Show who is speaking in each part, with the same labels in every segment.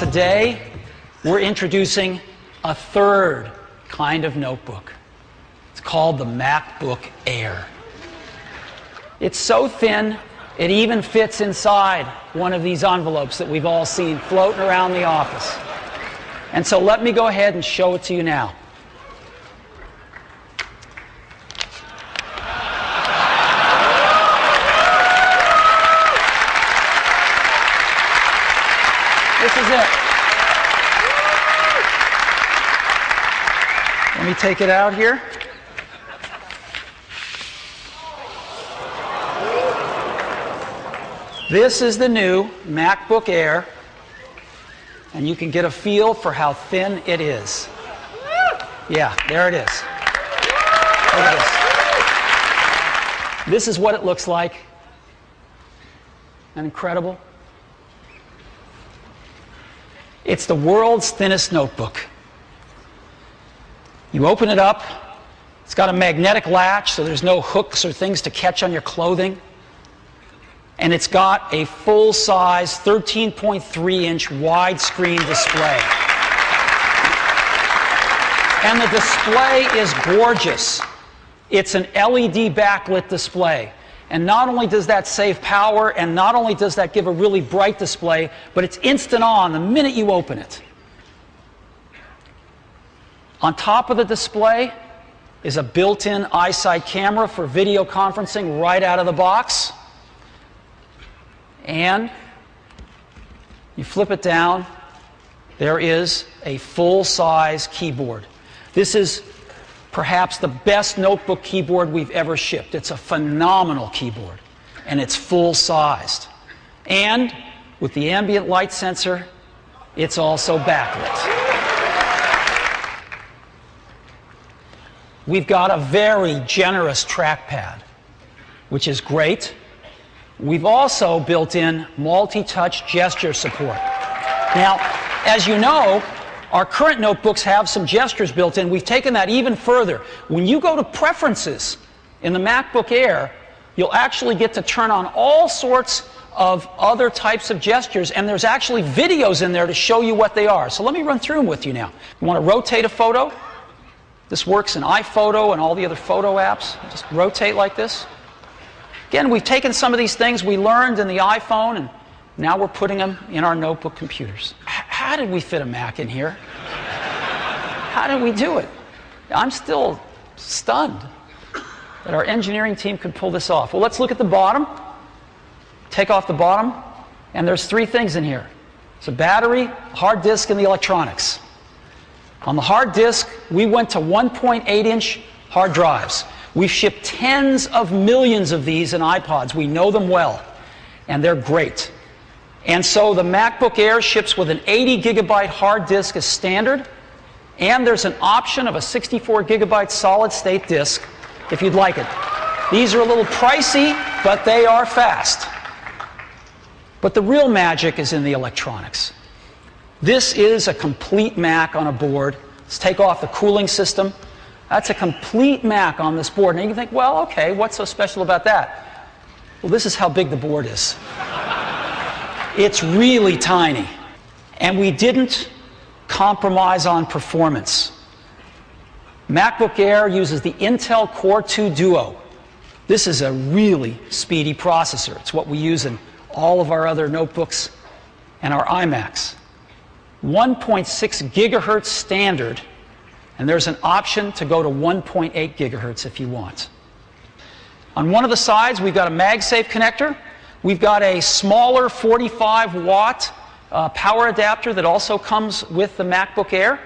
Speaker 1: today we're introducing a third kind of notebook. It's called the MacBook Air. It's so thin, it even fits inside one of these envelopes that we've all seen floating around the office. And so let me go ahead and show it to you now. This is it. Let me take it out here. This is the new MacBook Air, and you can get a feel for how thin it is. Yeah, there it is. Look at this. This is what it looks like. Isn't that incredible? It's the world's thinnest notebook. You open it up, it's got a magnetic latch, so there's no hooks or things to catch on your clothing. And it's got a full-size 13.3-inch widescreen display. And the display is gorgeous. It's an LED backlit display. And not only does that save power, and not only does that give a really bright display, but it's instant on the minute you open it. On top of the display is a built-in iSight camera for video conferencing right out of the box. And you flip it down, there is a full-size keyboard. This is perhaps the best notebook keyboard we've ever shipped. It's a phenomenal keyboard, and it's full-sized. And with the ambient light sensor, it's also backlit. We've got a very generous trackpad, which is great. We've also built in multi-touch gesture support. Now, as you know, our current notebooks have some gestures built in. We've taken that even further. When you go to Preferences in the MacBook Air, you'll actually get to turn on all sorts of other types of gestures, and there's actually videos in there to show you what they are. So let me run through them with you now. You want to rotate a photo? This works in iPhoto and all the other photo apps. Just rotate like this. Again, we've taken some of these things we learned in the iPhone, and now we're putting them in our notebook computers. How did we fit a Mac in here? How did we do it? I'm still stunned that our engineering team could pull this off. Well, let's look at the bottom. Take off the bottom, and there's three things in here. It's a battery, hard disk, and the electronics. On the hard disk, we went to 1.8-inch hard drives. We've shipped tens of millions of these in iPods. We know them well, and they're great. And so the MacBook Air ships with an 80-gigabyte hard disk as standard, and there's an option of a 64-gigabyte solid-state disk if you'd like it. These are a little pricey, but they are fast. But the real magic is in the electronics. This is a complete Mac on a board. Let's take off the cooling system. That's a complete Mac on this board. And you can think, well, okay, what's so special about that? Well, this is how big the board is. It's really tiny. And we didn't compromise on performance. MacBook Air uses the Intel Core 2 Duo. This is a really speedy processor. It's what we use in all of our other notebooks and our iMacs. 1.6 gigahertz standard, and there's an option to go to 1.8 gigahertz if you want. On one of the sides, we've got a MagSafe connector. We've got a smaller 45-watt power adapter that also comes with the MacBook Air.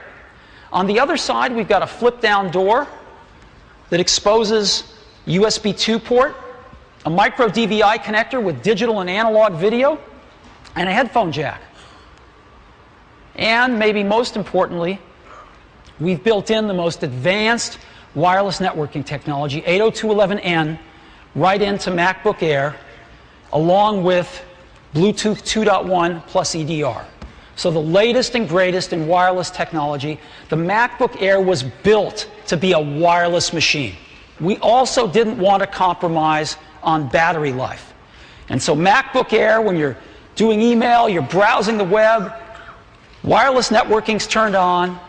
Speaker 1: On the other side, we've got a flip-down door that exposes USB 2 port, a micro DVI connector with digital and analog video, and a headphone jack. And maybe most importantly, we've built in the most advanced wireless networking technology, 802.11n, right into MacBook Air, along with Bluetooth 2.1 plus EDR. So the latest and greatest in wireless technology. The MacBook Air was built to be a wireless machine. We also didn't want to compromise on battery life. And so MacBook Air, when you're doing email, you're browsing the web, Wireless networking's turned on,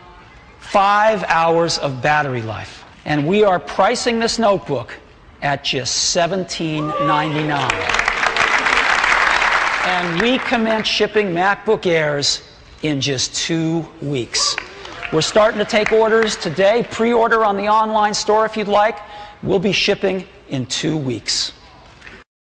Speaker 1: 5 hours of battery life. And we are pricing this notebook at just $17.99. And we commence shipping MacBook Airs in just 2 weeks. We're starting to take orders today. Pre-order on the online store if you'd like. We'll be shipping in 2 weeks.